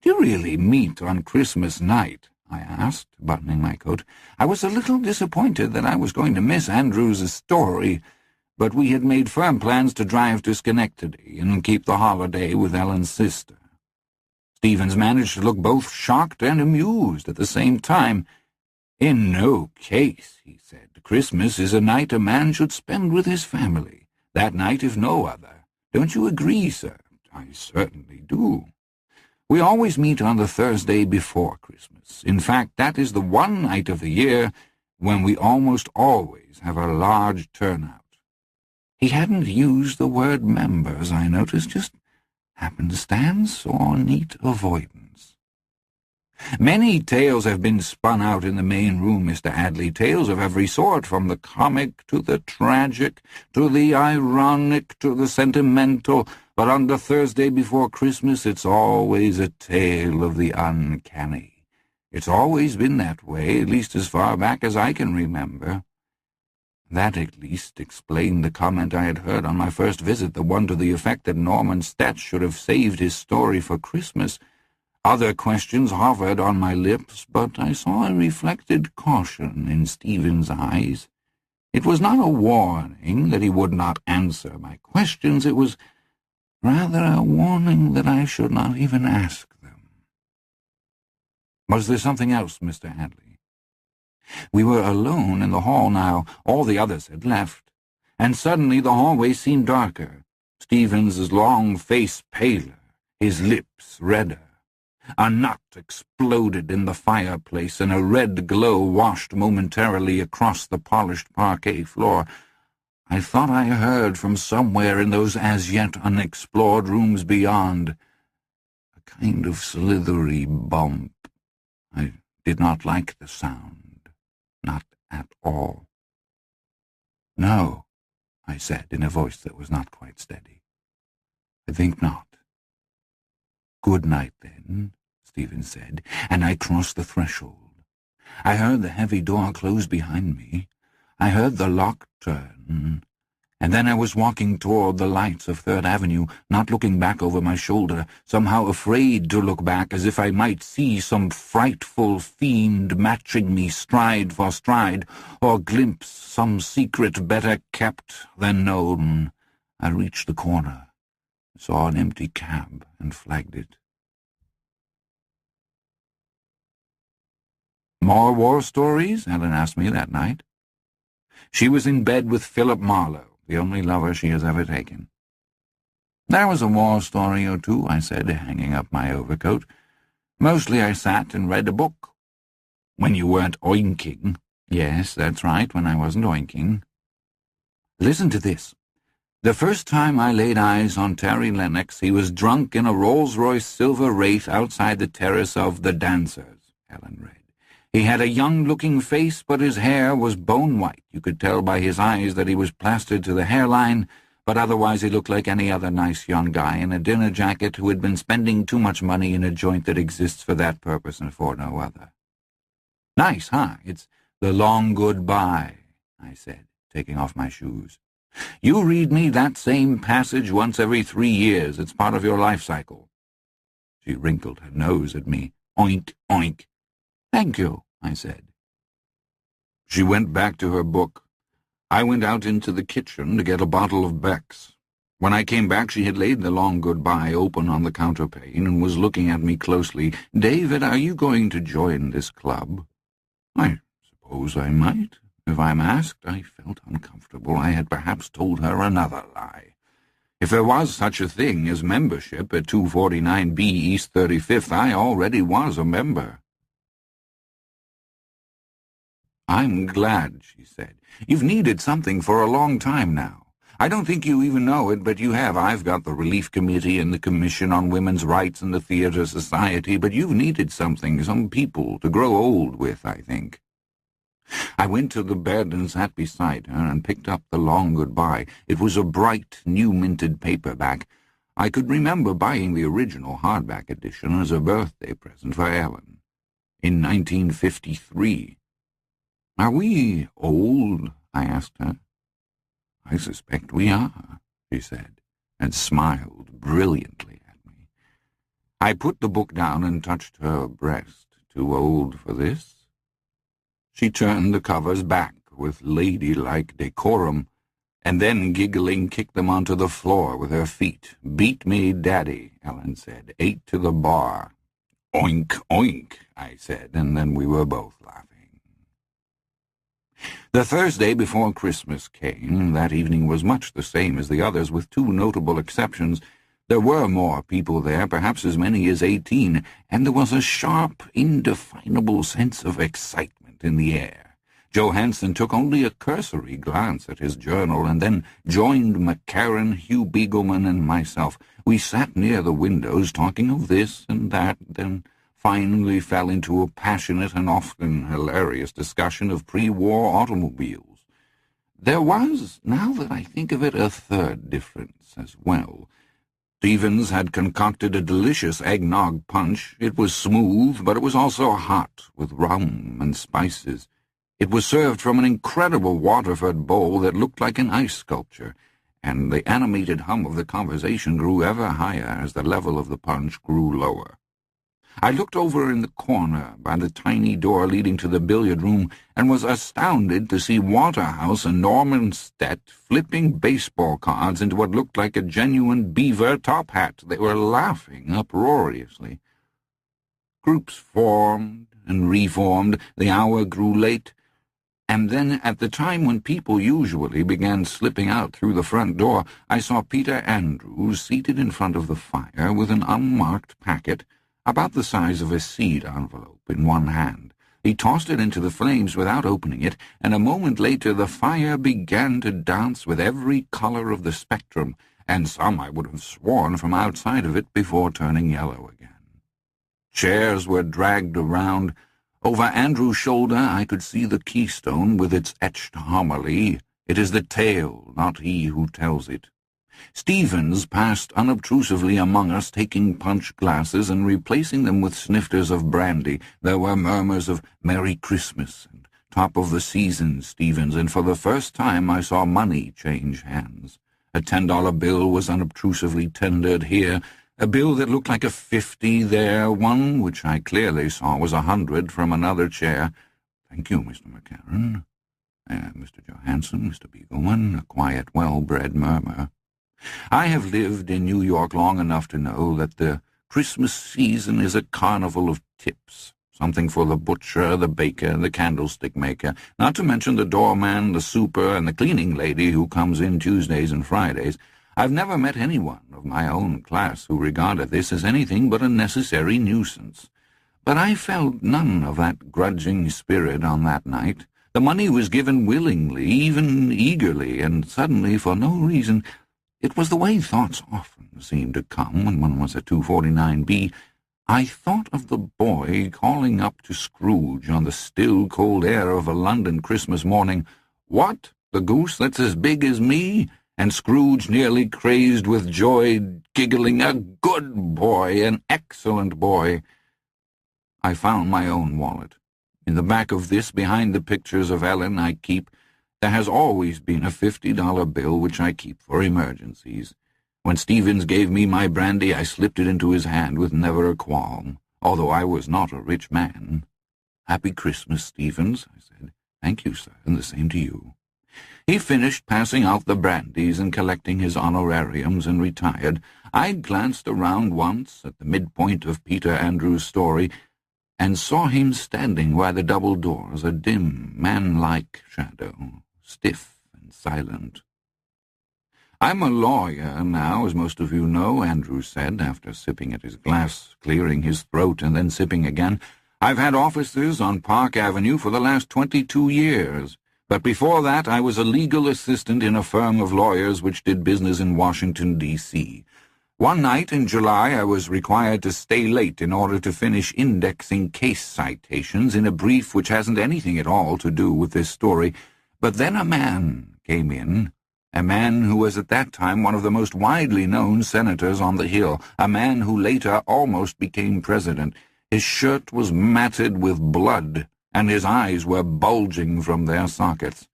"Do you really meet on Christmas night?" I asked, buttoning my coat. I was a little disappointed that I was going to miss Andrews's story. but we had made firm plans to drive to Schenectady and keep the holiday with Ellen's sister. Stevens managed to look both shocked and amused at the same time. "In no case," he said. "Christmas is a night a man should spend with his family. That night, if no other. Don't you agree, sir?" "I certainly do." "We always meet on the Thursday before Christmas. In fact, that is the one night of the year when we almost always have a large turnout." He hadn't used the word members, I noticed, just happenstance or neat avoidance. "Many tales have been spun out in the main room, Mr. Adley, tales of every sort, from the comic to the tragic, to the ironic, to the sentimental, but on the Thursday before Christmas it's always a tale of the uncanny. It's always been that way, at least as far back as I can remember." That at least explained the comment I had heard on my first visit, the one to the effect that Norman Stetch should have saved his story for Christmas. Other questions hovered on my lips, but I saw a reflected caution in Stevens' eyes. It was not a warning that he would not answer my questions, it was rather a warning that I should not even ask them. "Was there something else, Mr. Hadley?" We were alone in the hall now. All the others had left, and suddenly the hallway seemed darker, Stevens's long face paler, his lips redder. A nut exploded in the fireplace, and a red glow washed momentarily across the polished parquet floor. I thought I heard from somewhere in those as-yet unexplored rooms beyond a kind of slithery bump. I did not like the sound. Not at all. "No," I said in a voice that was not quite steady. "I think not." "Good night, then," Stevens said, and I crossed the threshold. I heard the heavy door close behind me. I heard the lock turn, and then I was walking toward the lights of Third Avenue, not looking back over my shoulder, somehow afraid to look back, as if I might see some frightful fiend matching me stride for stride, or glimpse some secret better kept than known. I reached the corner, saw an empty cab, and flagged it. "More war stories?" Ellen asked me that night. She was in bed with Philip Marlowe, the only lover she has ever taken. "There was a war story or two," I said, hanging up my overcoat. "Mostly I sat and read a book." "When you weren't oinking." "Yes, that's right, when I wasn't oinking." "Listen to this. The first time I laid eyes on Terry Lennox, he was drunk in a Rolls-Royce Silver Wraith outside the terrace of The Dancers," Ellen read. "He had a young-looking face, but his hair was bone-white. You could tell by his eyes that he was plastered to the hairline, but otherwise he looked like any other nice young guy in a dinner jacket who had been spending too much money in a joint that exists for that purpose and for no other." "Nice, huh? It's The Long Goodbye," I said, taking off my shoes. "You read me that same passage once every 3 years. It's part of your life cycle." She wrinkled her nose at me. "Oink, oink." "Thank you," I said. She went back to her book. I went out into the kitchen to get a bottle of Beck's. When I came back, she had laid The Long Goodbye open on the counterpane and was looking at me closely. "David, are you going to join this club?" "I suppose I might, if I'm asked." I felt uncomfortable. I had perhaps told her another lie. If there was such a thing as membership at 249B East 35th, I already was a member. "I'm glad," she said. "You've needed something for a long time now. I don't think you even know it, but you have. I've got the Relief Committee and the Commission on Women's Rights and the Theatre Society, but you've needed something, some people, to grow old with, I think." I went to the bed and sat beside her and picked up The Long Goodbye. It was a bright, new-minted paperback. I could remember buying the original hardback edition as a birthday present for Ellen in 1953. "Are we old?" I asked her. "I suspect we are," she said, and smiled brilliantly at me. I put the book down and touched her breast. "Too old for this?" She turned the covers back with ladylike decorum and then, giggling, kicked them onto the floor with her feet. "Beat me, Daddy," Ellen said. "8 to the bar." "Oink, oink," I said, and then we were both laughing. The Thursday before Christmas came. That evening was much the same as the others, with 2 notable exceptions. There were more people there, perhaps as many as 18, and there was a sharp, indefinable sense of excitement in the air. Joe Hansen took only a cursory glance at his journal and then joined McCarran, Hugh Beagleman, and myself. We sat near the windows, talking of this and that, then finally fell into a passionate and often hilarious discussion of pre-war automobiles. There was, now that I think of it, a third difference as well. Stevens had concocted a delicious eggnog punch. It was smooth, but it was also hot, with rum and spices. It was served from an incredible Waterford bowl that looked like an ice sculpture, and the animated hum of the conversation grew ever higher as the level of the punch grew lower. I looked over in the corner by the tiny door leading to the billiard room and was astounded to see Waterhouse and Norman Stett flipping baseball cards into what looked like a genuine beaver top hat. They were laughing uproariously. Groups formed and reformed. The hour grew late, and then at the time when people usually began slipping out through the front door, I saw Peter Andrews seated in front of the fire with an unmarked packet about the size of a seed envelope in one hand. He tossed it into the flames without opening it, and a moment later the fire began to dance with every color of the spectrum, and some I would have sworn from outside of it before turning yellow again. Chairs were dragged around. Over Andrew's shoulder I could see the keystone with its etched homily, "It is the tale, not he who tells it." Stevens passed unobtrusively among us, taking punch glasses and replacing them with snifters of brandy. There were murmurs of "Merry Christmas" and "Top of the season, Stevens," and for the first time I saw money change hands. A $10 bill was unobtrusively tendered here, a bill that looked like a 50 there, one which I clearly saw was 100 from another chair. "Thank you, Mr. McCarran." Mr. Johansson, Mr. Beagleman, a quiet, well-bred murmur. I have lived in New York long enough to know that the Christmas season is a carnival of tips, something for the butcher, the baker, the candlestick maker, not to mention the doorman, the super, and the cleaning lady who comes in Tuesdays and Fridays. I've never met anyone of my own class who regarded this as anything but a necessary nuisance. But I felt none of that grudging spirit on that night. The money was given willingly, even eagerly, and suddenly, for no reason. It was the way thoughts often seemed to come when one was at 249B. I thought of the boy calling up to Scrooge on the still, cold air of a London Christmas morning, "What, the goose that's as big as me?" And Scrooge, nearly crazed with joy, giggling, "A good boy, an excellent boy." I found my own wallet. In the back of this, behind the pictures of Ellen I keep, there has always been a $50 bill which I keep for emergencies. When Stevens gave me my brandy, I slipped it into his hand with never a qualm, although I was not a rich man. "Happy Christmas, Stevens," I said. "Thank you, sir, and the same to you." He finished passing out the brandies and collecting his honorariums and retired. I glanced around once at the midpoint of Peter Andrews' story and saw him standing by the double doors, a dim, man-like shadow, stiff and silent. "I'm a lawyer now, as most of you know," Andrews said, after sipping at his glass, clearing his throat, and then sipping again. "I've had offices on Park Avenue for the last 22 years. But before that I was a legal assistant in a firm of lawyers which did business in Washington, D.C. One night in July I was required to stay late in order to finish indexing case citations in a brief which hasn't anything at all to do with this story. But then a man came in, a man who was at that time one of the most widely known senators on the Hill, a man who later almost became president. His shirt was matted with blood, and his eyes were bulging from their sockets.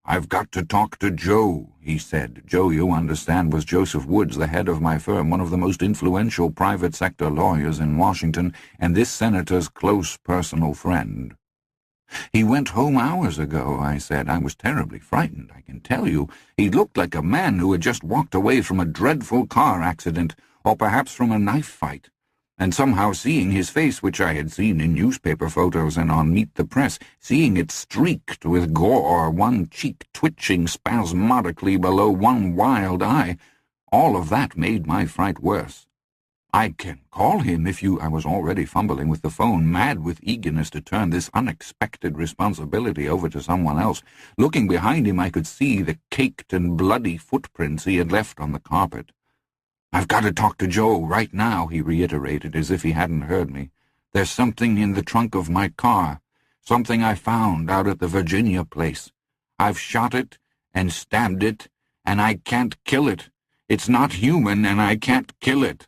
"I've got to talk to Joe," he said. Joe, you understand, was Joseph Woods, the head of my firm, one of the most influential private sector lawyers in Washington, and this senator's close personal friend. "He went home hours ago," I said. I was terribly frightened, I can tell you. He looked like a man who had just walked away from a dreadful car accident, or perhaps from a knife fight. And somehow seeing his face, which I had seen in newspaper photos and on Meet the Press, seeing it streaked with gore, one cheek twitching spasmodically below one wild eye, all of that made my fright worse. "I can call him if you—" I was already fumbling with the phone, mad with eagerness to turn this unexpected responsibility over to someone else. Looking behind him, I could see the caked and bloody footprints he had left on the carpet. "I've got to talk to Joe right now," he reiterated, as if he hadn't heard me. "There's something in the trunk of my car, something I found out at the Virginia place. I've shot it and stabbed it, and I can't kill it. It's not human, and I can't kill it."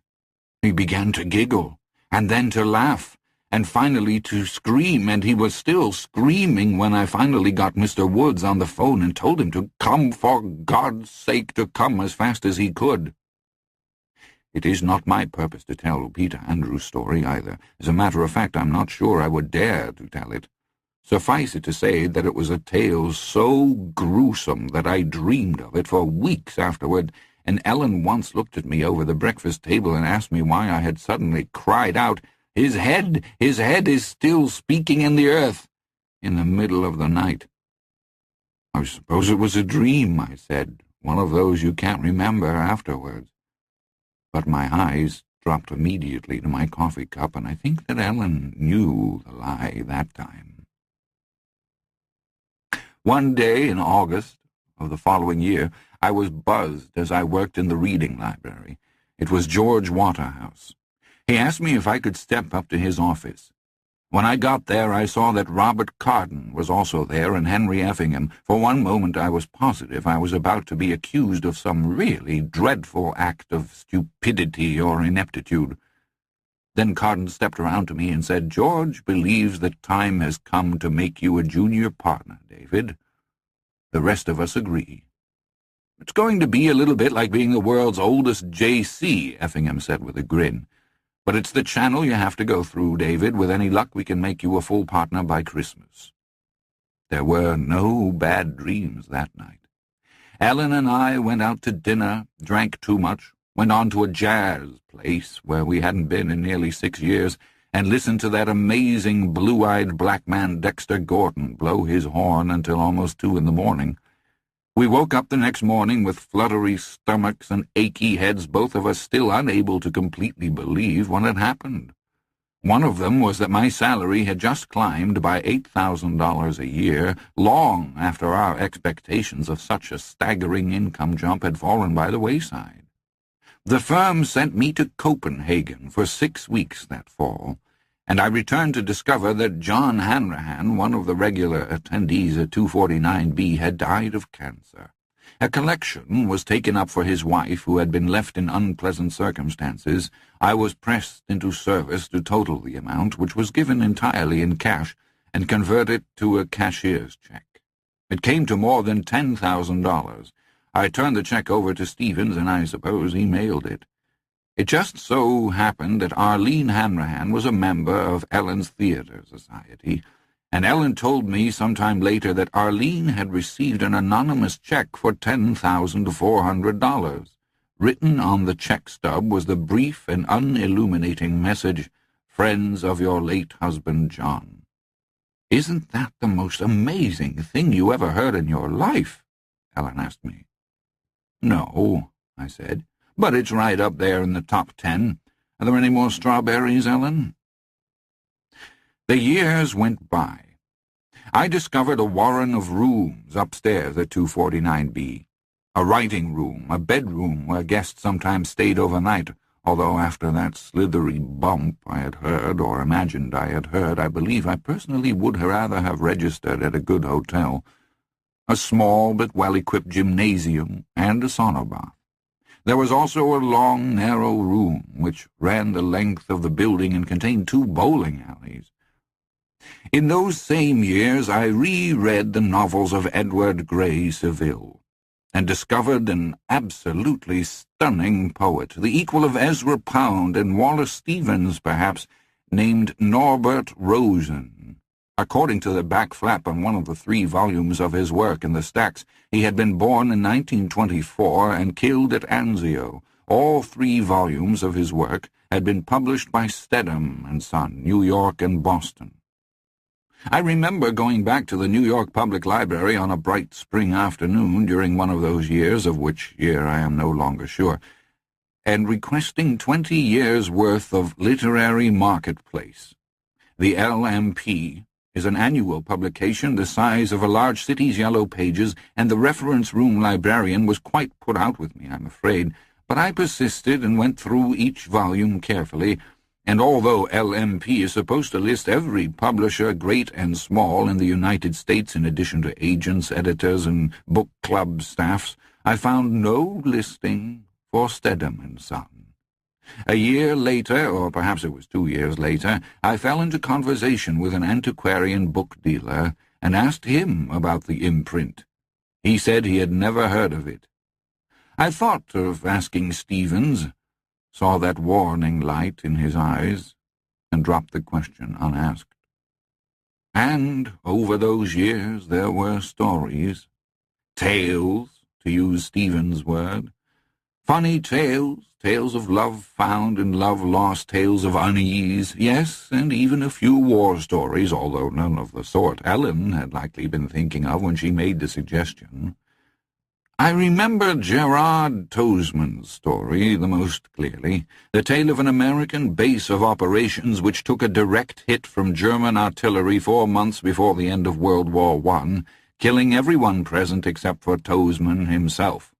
He began to giggle, and then to laugh, and finally to scream, and he was still screaming when I finally got Mr. Woods on the phone and told him to come, for God's sake, to come as fast as he could. It is not my purpose to tell Peter Andrews' story either. As a matter of fact, I'm not sure I would dare to tell it. Suffice it to say that it was a tale so gruesome that I dreamed of it for weeks afterward, and Ellen once looked at me over the breakfast table and asked me why I had suddenly cried out, his head is still speaking in the earth," in the middle of the night. "I suppose it was a dream," I said, "one of those you can't remember afterwards." But my eyes dropped immediately to my coffee cup, and I think that Ellen knew the lie that time. One day in August of the following year, I was buzzed as I worked in the reading library. It was George Waterhouse. He asked me if I could step up to his office. When I got there, I saw that Robert Carden was also there, and Henry Effingham. For one moment I was positive I was about to be accused of some really dreadful act of stupidity or ineptitude. Then Carden stepped around to me and said, "George believes that time has come to make you a junior partner, David. The rest of us agree." "It's going to be a little bit like being the world's oldest J.C., Effingham said with a grin. "But it's the channel you have to go through, David. With any luck, we can make you a full partner by Christmas." There were no bad dreams that night. Ellen and I went out to dinner, drank too much, went on to a jazz place where we hadn't been in nearly 6 years, and listened to that amazing blue-eyed black man Dexter Gordon blow his horn until almost 2 in the morning. We woke up the next morning with fluttery stomachs and achy heads, both of us still unable to completely believe what had happened. One of them was that my salary had just climbed by $8,000 a year, long after our expectations of such a staggering income jump had fallen by the wayside. The firm sent me to Copenhagen for 6 weeks that fall, and I returned to discover that John Hanrahan, one of the regular attendees at 249B, had died of cancer. A collection was taken up for his wife, who had been left in unpleasant circumstances. I was pressed into service to total the amount, which was given entirely in cash, and converted to a cashier's check. It came to more than $10,000. I turned the check over to Stevens, and I suppose he mailed it. It just so happened that Arlene Hanrahan was a member of Ellen's Theatre Society, and Ellen told me sometime later that Arlene had received an anonymous check for $10,400. Written on the check stub was the brief and unilluminating message, "Friends of your late husband, John." "Isn't that the most amazing thing you ever heard in your life?" Ellen asked me. "No," I said. "But it's right up there in the top 10. Are there any more strawberries, Ellen?" The years went by. I discovered a warren of rooms upstairs at 249B. A writing room, a bedroom where guests sometimes stayed overnight, although after that slithery bump I had heard, or imagined I had heard, I believe I personally would rather have registered at a good hotel. A small but well-equipped gymnasium and a sauna bath. There was also a long, narrow room which ran the length of the building and contained 2 bowling alleys. In those same years I reread the novels of Edward Grey Seville, and discovered an absolutely stunning poet, the equal of Ezra Pound and Wallace Stevens, perhaps, named Norbert Rosen. According to the back flap on one of the 3 volumes of his work in the stacks, he had been born in 1924 and killed at Anzio. All 3 volumes of his work had been published by Stedham and Son, New York and Boston. I remember going back to the New York Public Library on a bright spring afternoon during one of those years, of which year I am no longer sure, and requesting 20 years' worth of Literary Marketplace. The LMP is an annual publication the size of a large city's yellow pages, and the reference room librarian was quite put out with me, I'm afraid, but I persisted and went through each volume carefully, and although LMP is supposed to list every publisher, great and small, in the United States in addition to agents, editors, and book club staffs, I found no listing for Stedham and Son. A year later, or perhaps it was 2 years later, I fell into conversation with an antiquarian book dealer and asked him about the imprint. He said he had never heard of it. I thought of asking Stevens, saw that warning light in his eyes, and dropped the question unasked. And over those years there were stories, tales, to use Stevens' word, funny tales, tales of love found and love lost, tales of unease, yes, and even a few war stories, although none of the sort Ellen had likely been thinking of when she made the suggestion. I remember Gerard Tosman's story the most clearly, the tale of an American base of operations which took a direct hit from German artillery 4 months before the end of World War I, killing everyone present except for Tosman himself.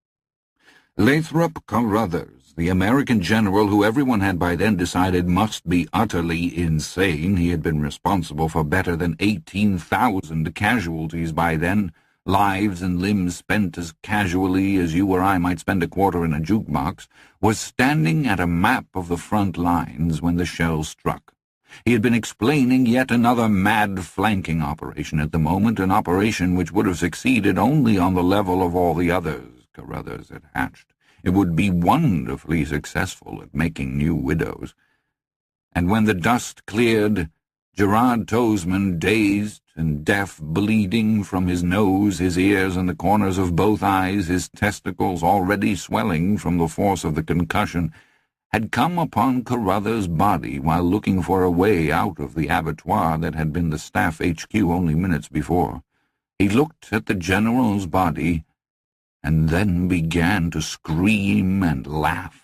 Lathrop Carruthers, the American general who everyone had by then decided must be utterly insane, he had been responsible for better than 18,000 casualties by then, lives and limbs spent as casually as you or I might spend a quarter in a jukebox, was standing at a map of the front lines when the shell struck. He had been explaining yet another mad flanking operation at the moment, an operation which would have succeeded only on the level of all the others Carruthers had hatched. It would be wonderfully successful at making new widows. And when the dust cleared, Gerard Tosman, dazed and deaf, bleeding from his nose, his ears, and the corners of both eyes, his testicles already swelling from the force of the concussion, had come upon Carruthers' body while looking for a way out of the abattoir that had been the staff HQ only minutes before. He looked at the general's body and then began to scream and laugh.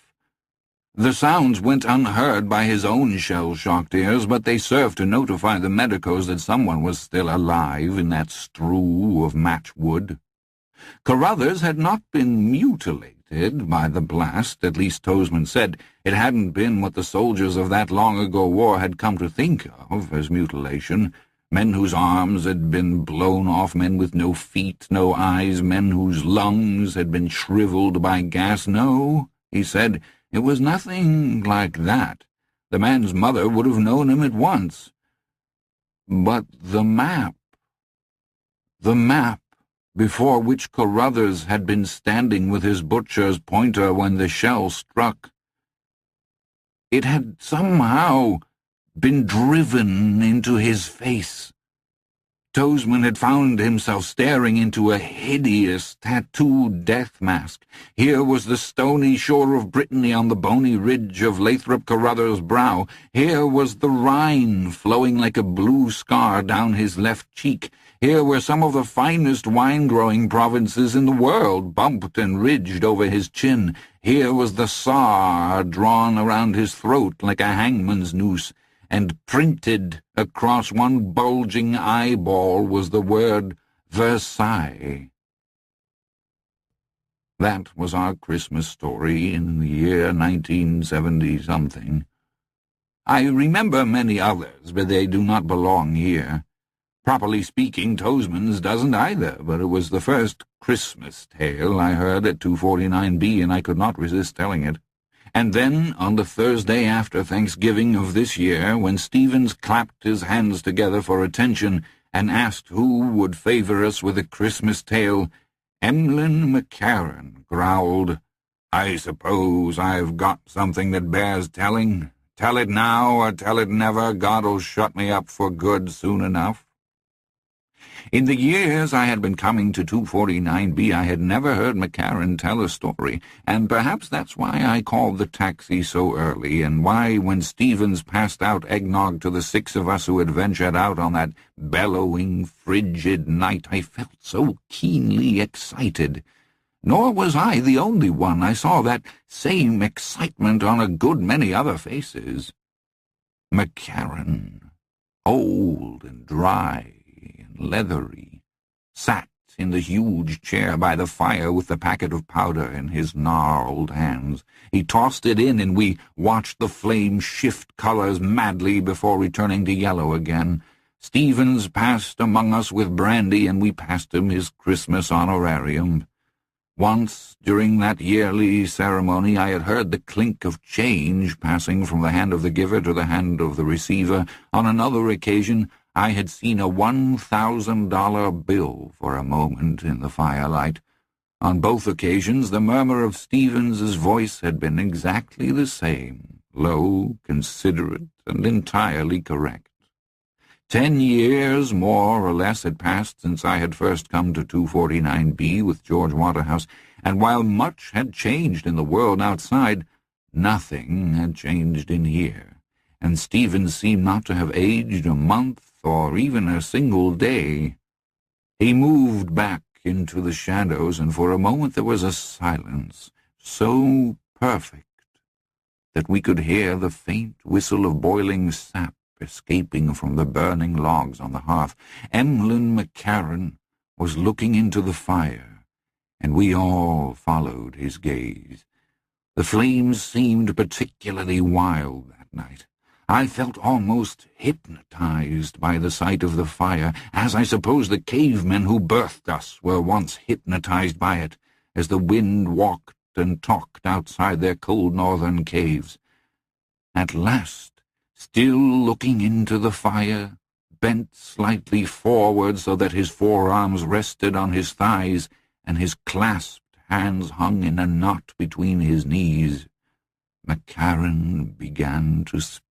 The sounds went unheard by his own shell-shocked ears, but they served to notify the medicos that someone was still alive in that strew of matchwood. Carruthers had not been mutilated by the blast, at least Tosman said. It hadn't been what the soldiers of that long-ago war had come to think of as mutilation. Men whose arms had been blown off, men with no feet, no eyes, men whose lungs had been shriveled by gas. No, he said, it was nothing like that. The man's mother would have known him at once. But the map before which Carruthers had been standing with his butcher's pointer when the shell struck, it had somehow been driven into his face. Tosman had found himself staring into a hideous tattooed death mask. Here was the stony shore of Brittany on the bony ridge of Lathrop Carruthers' brow. Here was the Rhine flowing like a blue scar down his left cheek. Here were some of the finest wine-growing provinces in the world, bumped and ridged over his chin. Here was the Saar drawn around his throat like a hangman's noose, and printed across one bulging eyeball was the word Versailles. That was our Christmas story in the year 1970-something. I remember many others, but they do not belong here. Properly speaking, Tosman's doesn't either, but it was the first Christmas tale I heard at 249B, and I could not resist telling it. And then, on the Thursday after Thanksgiving of this year, when Stevens clapped his hands together for attention and asked who would favor us with a Christmas tale, Emlyn McCarran growled, "I suppose I've got something that bears telling. Tell it now or tell it never, God'll shut me up for good soon enough." In the years I had been coming to 249B, I had never heard McCarran tell a story, and perhaps that's why I called the taxi so early, and why, when Stevens passed out eggnog to the 6 of us who had ventured out on that bellowing, frigid night, I felt so keenly excited. Nor was I the only one. I saw that same excitement on a good many other faces. McCarran, old and dry and leathery, sat in the huge chair by the fire with the packet of powder in his gnarled hands. He tossed it in, and we watched the flame shift colors madly before returning to yellow again. Stevens passed among us with brandy, and we passed him his Christmas honorarium. Once, during that yearly ceremony, I had heard the clink of change passing from the hand of the giver to the hand of the receiver. On another occasion, I had seen a $1,000 bill for a moment in the firelight. On both occasions, the murmur of Stevens's voice had been exactly the same, low, considerate, and entirely correct. 10 years, more or less, had passed since I had first come to 249B with George Waterhouse, and while much had changed in the world outside, nothing had changed in here, and Stevens seemed not to have aged a month or even a single day. He moved back into the shadows, and for a moment there was a silence so perfect that we could hear the faint whistle of boiling sap escaping from the burning logs on the hearth. Emlyn McCarran was looking into the fire, and we all followed his gaze. The flames seemed particularly wild that night. I felt almost hypnotized by the sight of the fire, as I suppose the cavemen who birthed us were once hypnotized by it, as the wind walked and talked outside their cold northern caves. At last, still looking into the fire, bent slightly forward so that his forearms rested on his thighs and his clasped hands hung in a knot between his knees, McCarran began to speak.